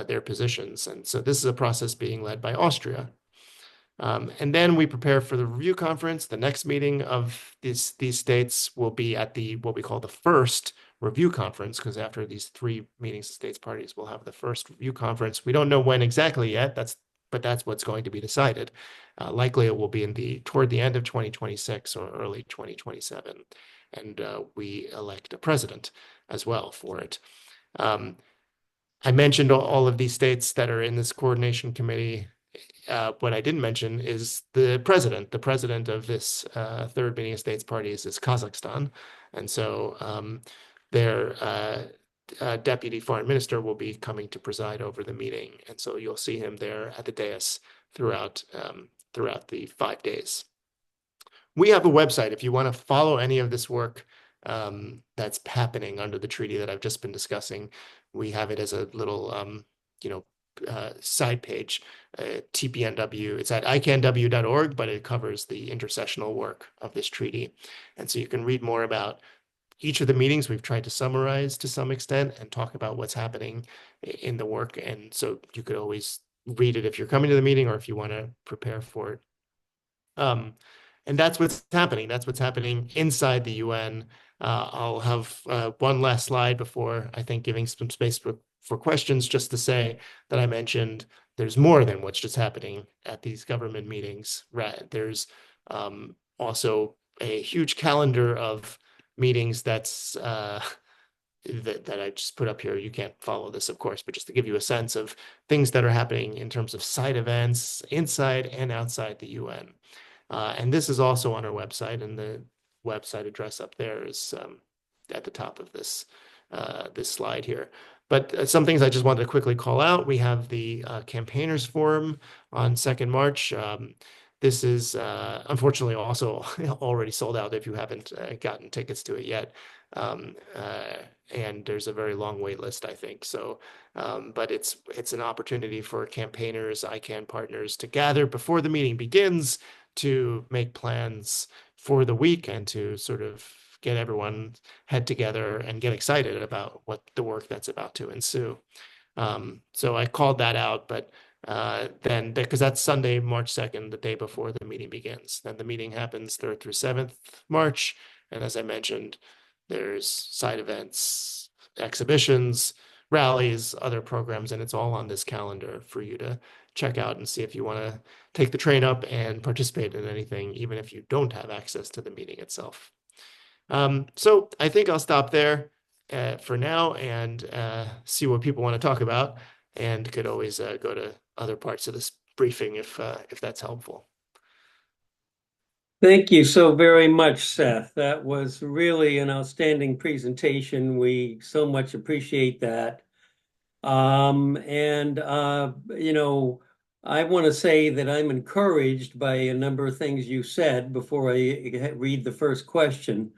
their positions. And so this is a process being led by Austria. And then we prepare for the review conference. The next meeting of these states will be at what we call the first review conference, because after these 3 meetings of states parties, we'll have the first review conference. We don't know when exactly yet, but that's what's going to be decided. Likely it will be toward the end of 2026 or early 2027. And we elect a president as well for it. I mentioned all of these states that are in this coordination committee. What I didn't mention is the president. The president of this third meeting of states parties is Kazakhstan. And so their deputy foreign minister will be coming to preside over the meeting. And so you'll see him there at the dais throughout the 5 days. We have a website if you want to follow any of this work that's happening under the treaty that I've just been discussing. We have it as a little, side page, TPNW. It's at icanw.org, but it covers the intersessional work of this treaty. And so you can read more about each of the meetings. We've tried to summarize to some extent and talk about what's happening in the work. And so you could always read it if you're coming to the meeting or if you want to prepare for it. And that's what's happening. That's what's happening inside the UN. I'll have one last slide before, I think, giving some space for questions, just to say that I mentioned there's more than what's just happening at these government meetings. There's also a huge calendar of meetings that's that I just put up here. You can't follow this, of course, but just to give you a sense of things that are happening in terms of side events inside and outside the UN. And this is also on our website, and the website address up there is at the top of this slide here. But some things I just wanted to quickly call out. We have the Campaigners Forum on 2nd March. This is unfortunately also already sold out if you haven't gotten tickets to it yet. Um, uh, and there's a very long wait list, I think. So, but it's an opportunity for campaigners, ICANN partners to gather before the meeting begins to make plans for the week and to sort of get everyone head together and get excited about what the work that's about to ensue. So I called that out, but then because that's Sunday, March 2nd, the day before the meeting begins. Then the meeting happens 3rd through 7th March. And as I mentioned, there's side events, exhibitions, rallies, other programs, and it's all on this calendar for you to check out and see if you want to take the train up and participate in anything, even if you don't have access to the meeting itself. So I think I'll stop there for now and see what people want to talk about, and could always go to other parts of this briefing if that's helpful. Thank you so very much, Seth. That was really an outstanding presentation. We so much appreciate that. I want to say that I'm encouraged by a number of things you said before I read the first question.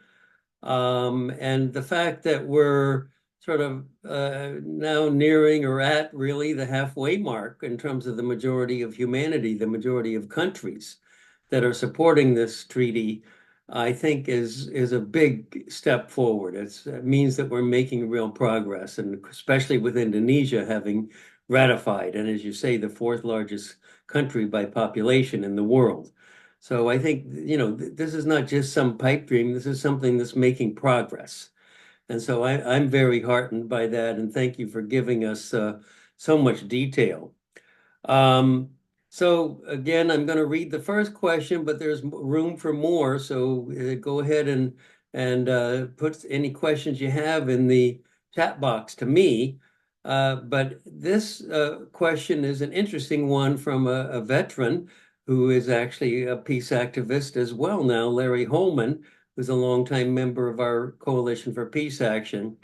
And the fact that we're sort of now nearing or at really the halfway mark in terms of the majority of humanity, the majority of countries that are supporting this treaty, I think is a big step forward. It means that we're making real progress, and especially with Indonesia having ratified, and as you say, the fourth largest country by population in the world. So I think, this is not just some pipe dream. This is something that's making progress. And so I'm very heartened by that. And thank you for giving us so much detail. Um, so again, I'm going to read the first question, but there's room for more. So go ahead and put any questions you have in the chat box to me. But this question is an interesting one from a veteran who is actually a peace activist as well now, Larry Holman, who's a longtime member of our Coalition for Peace Action.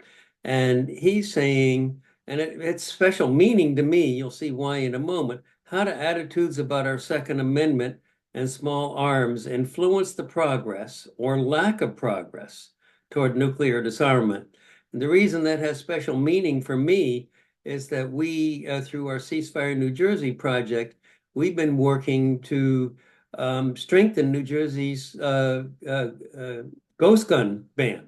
And he's saying, and it's special meaning to me, you'll see why in a moment, how do attitudes about our Second Amendment and small arms influence the progress or lack of progress toward nuclear disarmament? And the reason that has special meaning for me is that we, through our Ceasefire New Jersey project, we've been working to strengthen New Jersey's ghost gun ban.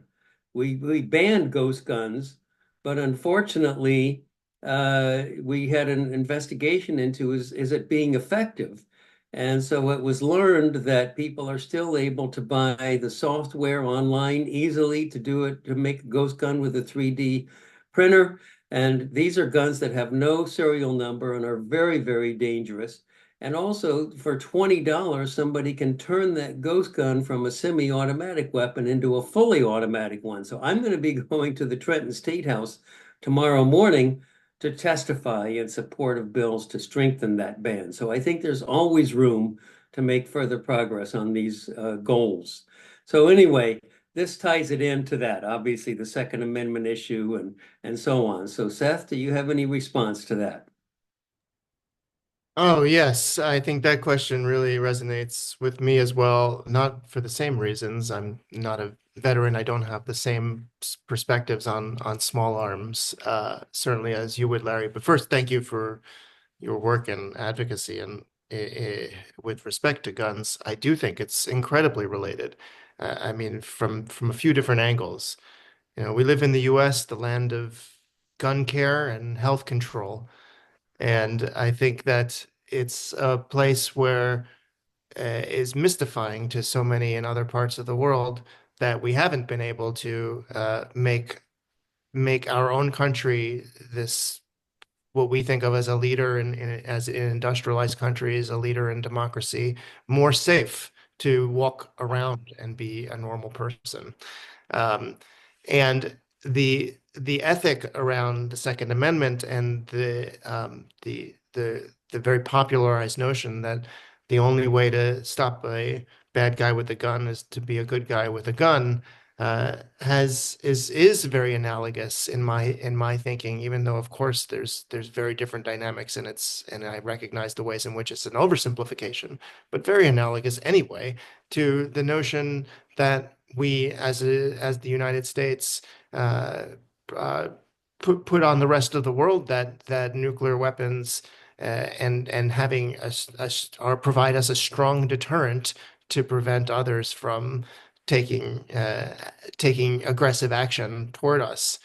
We banned ghost guns, but unfortunately, we had an investigation into is it being effective? And so it was learned that people are still able to buy the software online easily to do it, to make a ghost gun with a 3D printer. And these are guns that have no serial number and are very, very dangerous. And also for $20, somebody can turn that ghost gun from a semi-automatic weapon into a fully automatic one. So I'm going to be going to the Trenton State House tomorrow morning to testify in support of bills to strengthen that ban. So I think there's always room to make further progress on these goals. So anyway, this ties it into that, obviously the Second Amendment issue and so on. So Seth, do you have any response to that? Oh, yes. I think that question really resonates with me as well, not for the same reasons. I'm not a veteran. I don't have the same perspectives on small arms, certainly as you would, Larry. But first, thank you for your work and advocacy. And with respect to guns, I do think it's incredibly related. I mean, from a few different angles. You know, we live in the US, the land of gun care and health control. And I think that it's a place where is mystifying to so many in other parts of the world that we haven't been able to make our own country this what we think of as a leader as in industrialized countries, a leader in democracy, more safe to walk around and be a normal person. Um, and the ethic around the Second Amendment and the very popularized notion that the only way to stop a bad guy with a gun is to be a good guy with a gun has is very analogous in my thinking, even though of course there's very different dynamics and I recognize the ways in which it's an oversimplification, but very analogous anyway to the notion that we as the United States uh, uh, put on the rest of the world that nuclear weapons and having or provide us a strong deterrent to prevent others from taking taking aggressive action toward us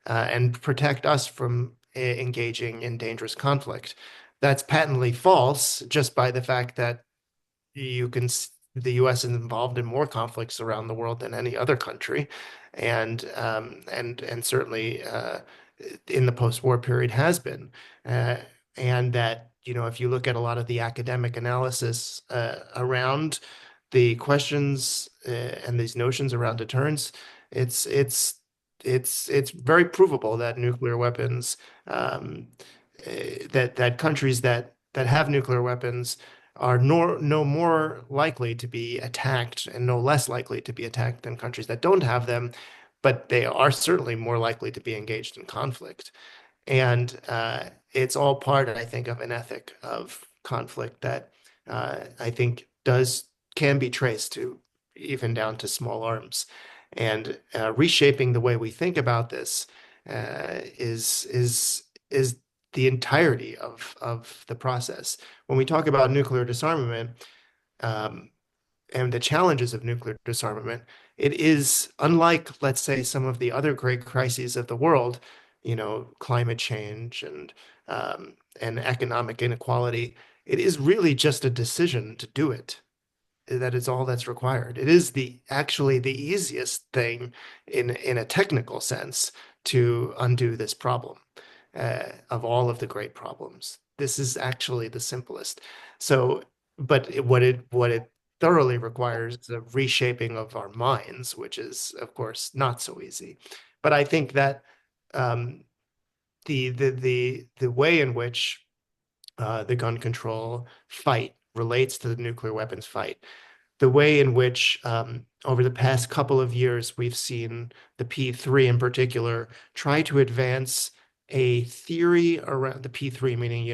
and protect us from engaging in dangerous conflict. That's patently false just by the fact that you can the U.S. is involved in more conflicts around the world than any other country, and certainly in the post-war period has been, uh, and that if you look at a lot of the academic analysis around the questions and these notions around deterrence, it's it's it's very provable that nuclear weapons um, that countries that have nuclear weapons are no more likely to be attacked and no less likely to be attacked than countries that don't have them, but they are certainly more likely to be engaged in conflict. And it's all part, I think, of an ethic of conflict that I think can be traced to even down to small arms. And reshaping the way we think about this is the entirety of the process. When we talk about nuclear disarmament, um, and the challenges of nuclear disarmament, it is unlike, let's say, some of the other great crises of the world, climate change and economic inequality. It is really just a decision to do it. That is all that's required. It is actually the easiest thing in a technical sense to undo this problem of all of the great problems. This is actually the simplest. So, but what it thoroughly requires is a reshaping of our minds, which is, of course, not so easy. But I think that um, the way in which the gun control fight relates to the nuclear weapons fight, the way in which over the past couple of years we've seen the P3 in particular try to advance a theory around the P3, meaning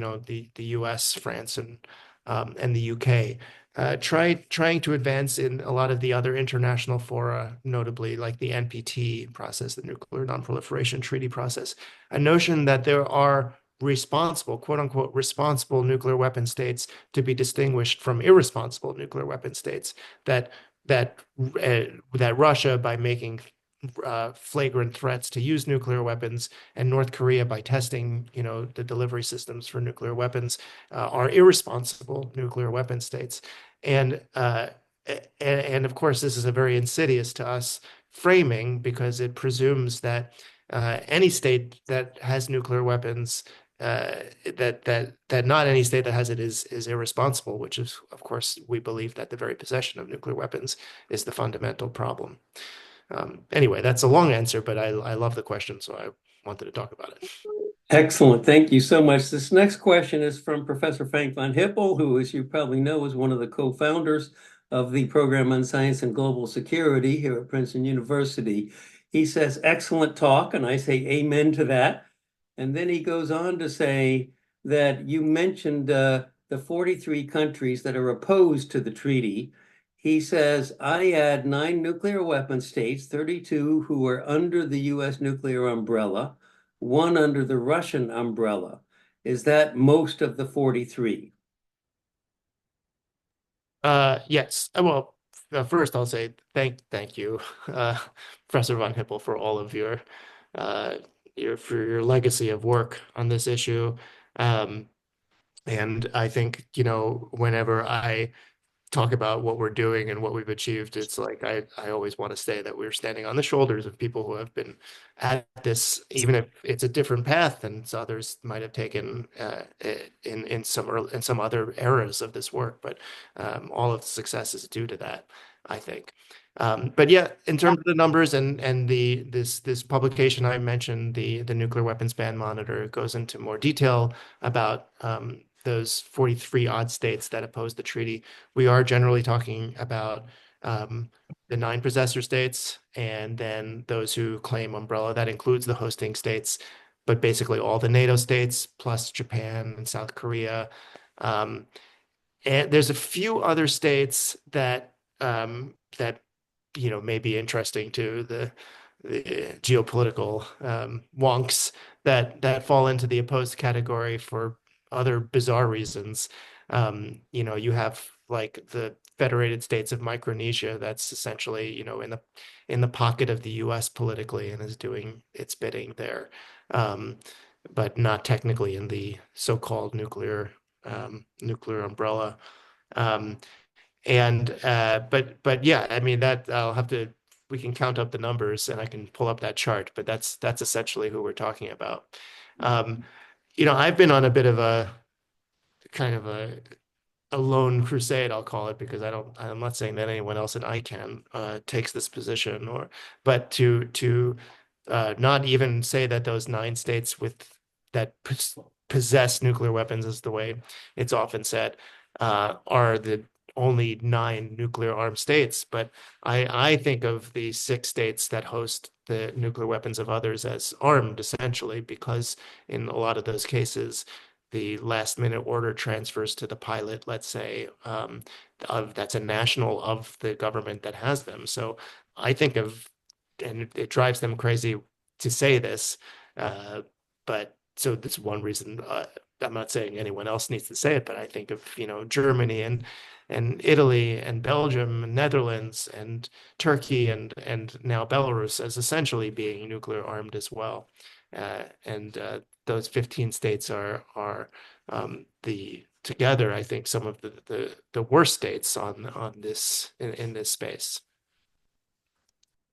the U.S., France, and the UK, trying to advance in a lot of the other international fora, notably like the NPT process, the Nuclear Nonproliferation Treaty process, a notion that there are responsible, quote unquote, responsible nuclear weapon states to be distinguished from irresponsible nuclear weapon states. That that Russia, by making flagrant threats to use nuclear weapons, and North Korea by testing, the delivery systems for nuclear weapons, are irresponsible nuclear weapon states. And and of course, this is a very insidious to us framing because it presumes that any state that has nuclear weapons that not any state that has it is irresponsible, which is, of course, we believe that the very possession of nuclear weapons is the fundamental problem. Anyway, that's a long answer, but I love the question, so I wanted to talk about it. Excellent. Thank you so much. This next question is from Professor Frank von Hippel, who, as you probably know, is one of the co-founders of the Program on Science and Global Security here at Princeton University. He says, excellent talk, and I say amen to that. And then he goes on to say that you mentioned the 43 countries that are opposed to the treaty. He says, I add 9 nuclear weapon states, 32 who are under the U.S. nuclear umbrella, 1 under the Russian umbrella. Is that most of the 43? Yes. Well, first I'll say thank you, uh, Professor von Hippel, for all of uh, your legacy of work on this issue. Um, and I think, whenever I talk about what we're doing and what we've achieved, it's like I always want to say that we're standing on the shoulders of people who have been at this, even if it's a different path than others might have taken in some other eras of this work. But all of the success is due to that, I think. But yeah, in terms of the numbers and this publication I mentioned, the Nuclear Weapons Ban Monitor goes into more detail about those 43 odd states that oppose the treaty. We are generally talking about um, the nine possessor states and then those who claim umbrella. That includes the hosting states, but basically all the NATO states plus Japan and South Korea. Um, and there's a few other states that may be interesting to the geopolitical wonks that fall into the opposed category for other bizarre reasons. You have like the Federated States of Micronesia that's essentially, in the pocket of the US politically and is doing its bidding there. Um, but not technically in the so-called nuclear umbrella. Um, and but yeah, I mean that we can count up the numbers and I can pull up that chart, but that's essentially who we're talking about. Um, I've been on a bit of a kind of a lone crusade, I'll call it, because I'm not saying that anyone else in ICANN takes this position but to not even say that those nine states that possess nuclear weapons is the way it's often said, are the only nine nuclear armed states. But I think of the six states that host the nuclear weapons of others as armed, essentially, because in a lot of those cases, the last minute order transfers to the pilot, let's say, that's a national of the government that has them. So I think of, and it drives them crazy to say this, but so that's one reason. I'm not saying anyone else needs to say it, but I think of, Germany and Italy and Belgium and Netherlands and Turkey and now Belarus as essentially being nuclear armed as well. And those 15 states are the together, I think, some of the worst states on this in this space.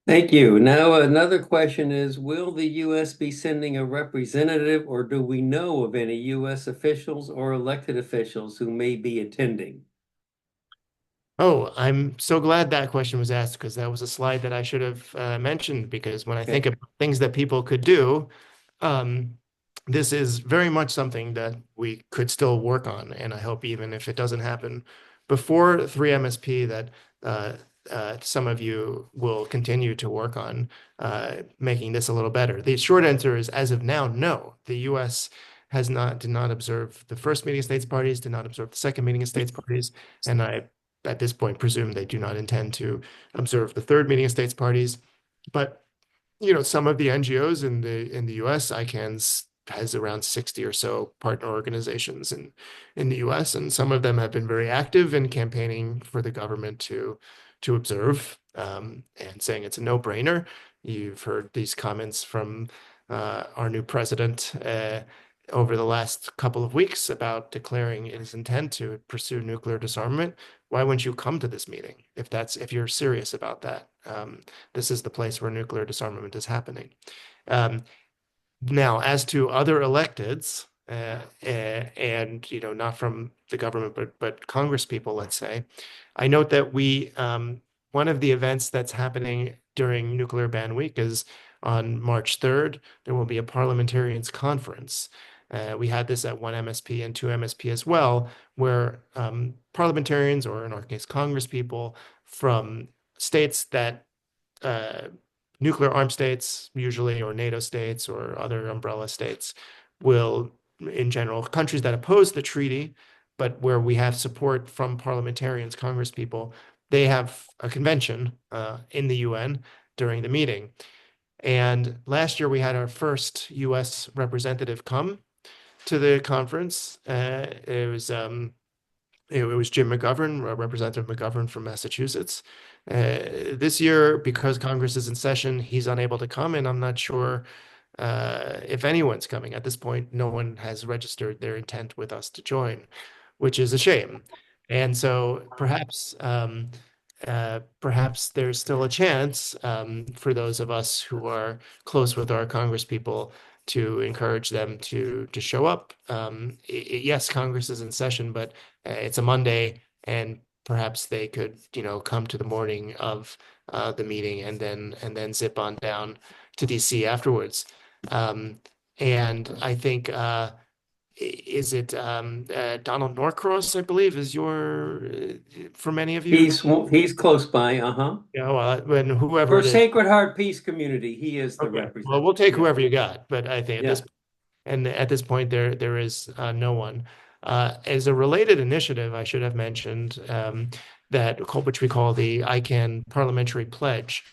Thank you. Now, another question is, will the U.S. be sending a representative, or do we know of any U.S. officials or elected officials who may be attending? Oh, I'm so glad that question was asked because that was a slide that I should have mentioned. Because when I think Okay. of things that people could do, um, this is very much something that we could still work on. And I hope even if it doesn't happen before 3MSP, that some of you will continue to work on making this a little better. The short answer is, as of now, no. The U.S. did not observe the first meeting of states parties, did not observe the second meeting of states parties, and I at this point presume they do not intend to observe the third meeting of states parties. But some of the NGOs in the US, ICANN's has around 60 or so partner organizations in the US, and some of them have been very active in campaigning for the government to observe, and saying it's a no-brainer. You've heard these comments from our new president over the last couple of weeks about declaring his intent to pursue nuclear disarmament. Why wouldn't you come to this meeting if you're serious about that? This is the place where nuclear disarmament is happening. Um, Now, as to other electeds, and not from the government, but Congress people, let's say, I note that one of the events that's happening during Nuclear Ban Week is on March 3rd. There will be a parliamentarians conference. We had this at 1MSP and 2MSP as well, where parliamentarians, or in our case, Congress people from states that uh, nuclear armed states, usually, or NATO states or other umbrella states, will, in general, countries that oppose the treaty, but where we have support from parliamentarians, Congress people, they have a convention in the UN during the meeting. And last year we had our first US representative come to the conference. It was Jim McGovern, Representative McGovern from Massachusetts. This year, because Congress is in session, he's unable to come, and I'm not sure if anyone's coming. At this point, no one has registered their intent with us to join, which is a shame. And so perhaps there's still a chance for those of us who are close with our Congress people to encourage them to show up. Yes, Congress is in session, but it's a Monday, and perhaps they could, come to the morning of the meeting and then zip on down to DC afterwards. Um, and I think is it Donald Norcross, I believe, is your for many of you? He's close by, uh-huh. Yeah, well, when whoever For it is. Sacred Heart Peace Community, he is the Okay, well, we'll representative. take Yeah, whoever you got, but I think yeah. at this point there is no one. As a related initiative, I should have mentioned which we call the ICANN Parliamentary Pledge.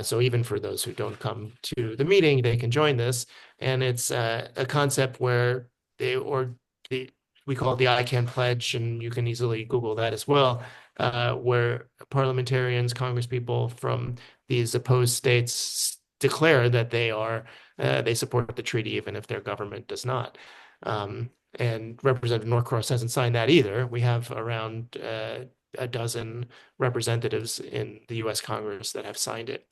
So even for those who don't come to the meeting, they can join this, and it's a concept where they or the we call it the ICANN Pledge, and you can easily Google that as well, where parliamentarians, congresspeople from these opposed states declare that they support the treaty even if their government does not. And Representative Norcross hasn't signed that either. We have around a dozen representatives in the U.S. Congress that have signed it.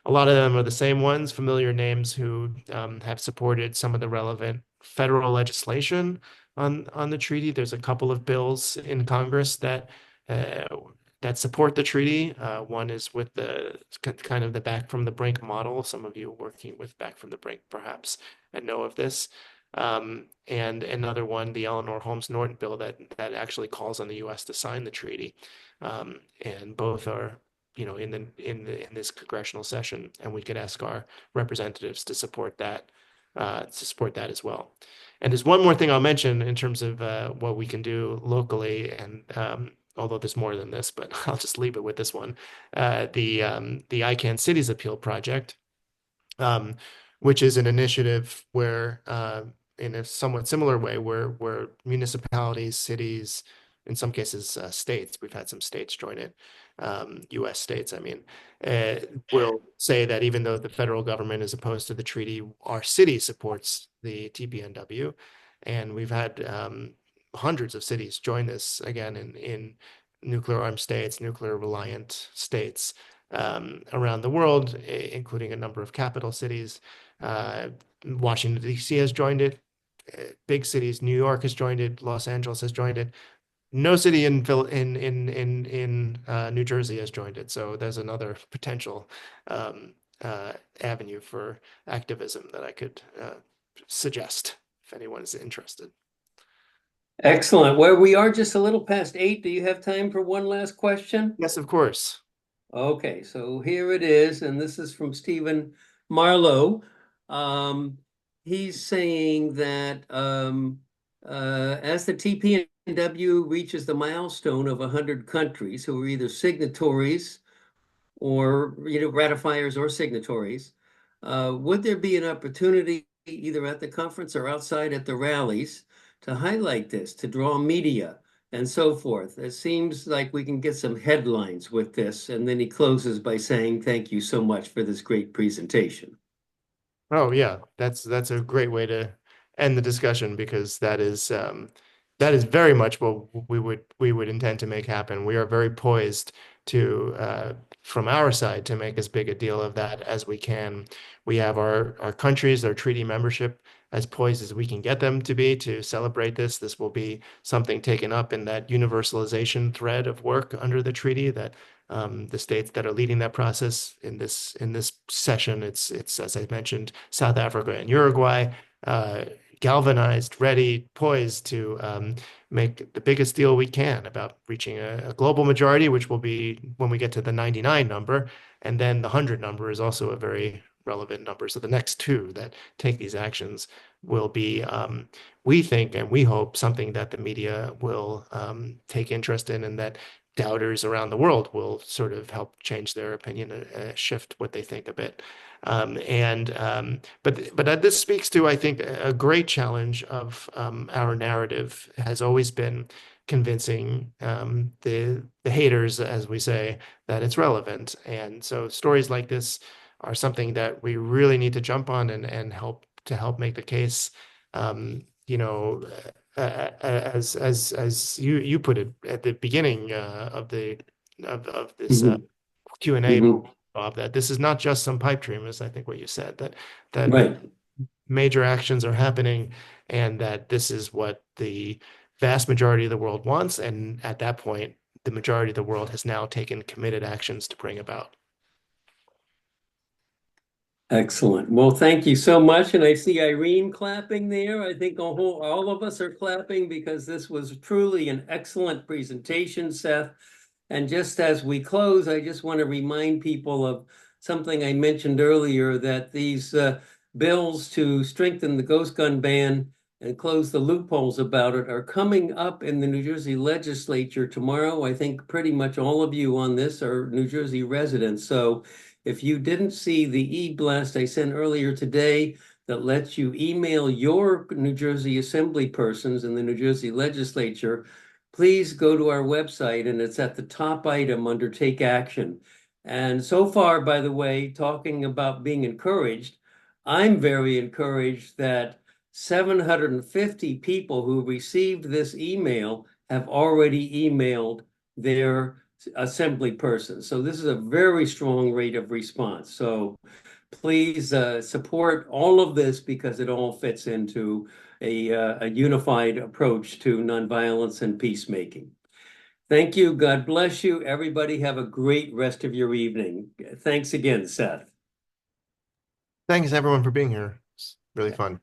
A lot of them are the same ones, familiar names who have supported some of the relevant federal legislation on the treaty. There's a couple of bills in Congress uh, that support the treaty. One is with the kind of the Back from the Brink model. Some of you working with Back from the Brink perhaps and know of this. And another one, the Eleanor Holmes Norton bill that actually calls on the U.S. to sign the treaty. And both are, in this congressional session, and we could ask our representatives to support that as well. And there's one more thing I'll mention in terms of what we can do locally, and although there's more than this, but I'll just leave it with this one. The ICANN Cities Appeal Project, um, which is an initiative where, in a somewhat similar way, where municipalities, cities, in some cases states, we've had some states join it, U.S. states, I mean, uh, will say that even though the federal government is opposed to the treaty, our city supports the TPNW, and we've had hundreds of cities join this again in nuclear armed states, nuclear reliant states around the world, including a number of capital cities. Uh, Washington, D.C. has joined it. Big cities, New York has joined it. Los Angeles has joined it. No city in New Jersey has joined it. So there's another potential avenue for activism that I could suggest if anyone is interested. Excellent. Well, we are just a little past 8. Do you have time for one last question? Yes, of course. Okay, so here it is, and this is from Stephen Marlowe. Um, he's saying that as the TPNW reaches the milestone of 100 countries who are either signatories or ratifiers or signatories, would there be an opportunity either at the conference or outside at the rallies to highlight this, to draw media and so forth? It seems like we can get some headlines with this. And then he closes by saying, "Thank you so much for this great presentation." Oh yeah, that's a great way to end the discussion because that is very much what we would intend to make happen. We are very poised to from our side to make as big a deal of that as we can. We have our countries, our treaty membership as poised as we can get them to be to celebrate this. This will be something taken up in that universalization thread of work under the treaty that the states that are leading that process in this session. It's as I mentioned, South Africa and Uruguay, galvanized, ready, poised to make the biggest deal we can about reaching a global majority, which will be when we get to the 99 number, and then the 100 number is also a very relevant number. So the next two that take these actions will be, we think and we hope, something that the media will take interest in and that doubters around the world will sort of help change their opinion, shift what they think a bit. But this speaks to, I think, a great challenge of our narrative has always been convincing the haters, as we say, that it's relevant. And so stories like this are something that we really need to jump on and help make the case. You know, as you put it at the beginning of this Mhm, Q&A, mhm. Bob, that this is not just some pipe dream, is I think what you said, that Right. major actions are happening and that this is what the vast majority of the world wants. And at that point, the majority of the world has now taken committed actions to bring about. Excellent. Well, thank you so much. And I see Irene clapping there. I think all of us are clapping because this was truly an excellent presentation, Seth. And just as we close, I just want to remind people of something I mentioned earlier, that these bills to strengthen the ghost gun ban and close the loopholes about it are coming up in the New Jersey legislature tomorrow. I think pretty much all of you on this are New Jersey residents. So if you didn't see the e-blast I sent earlier today that lets you email your New Jersey assembly persons in the New Jersey legislature, please go to our website, and it's at the top item under Take Action. And so far, by the way, talking about being encouraged, I'm very encouraged that 750 people who received this email have already emailed their assembly persons. So this is a very strong rate of response. So please support all of this because it all fits into a unified approach to nonviolence and peacemaking. Thank you. God bless you. Everybody have a great rest of your evening. Thanks again, Seth. Thanks everyone for being here. It's really fun.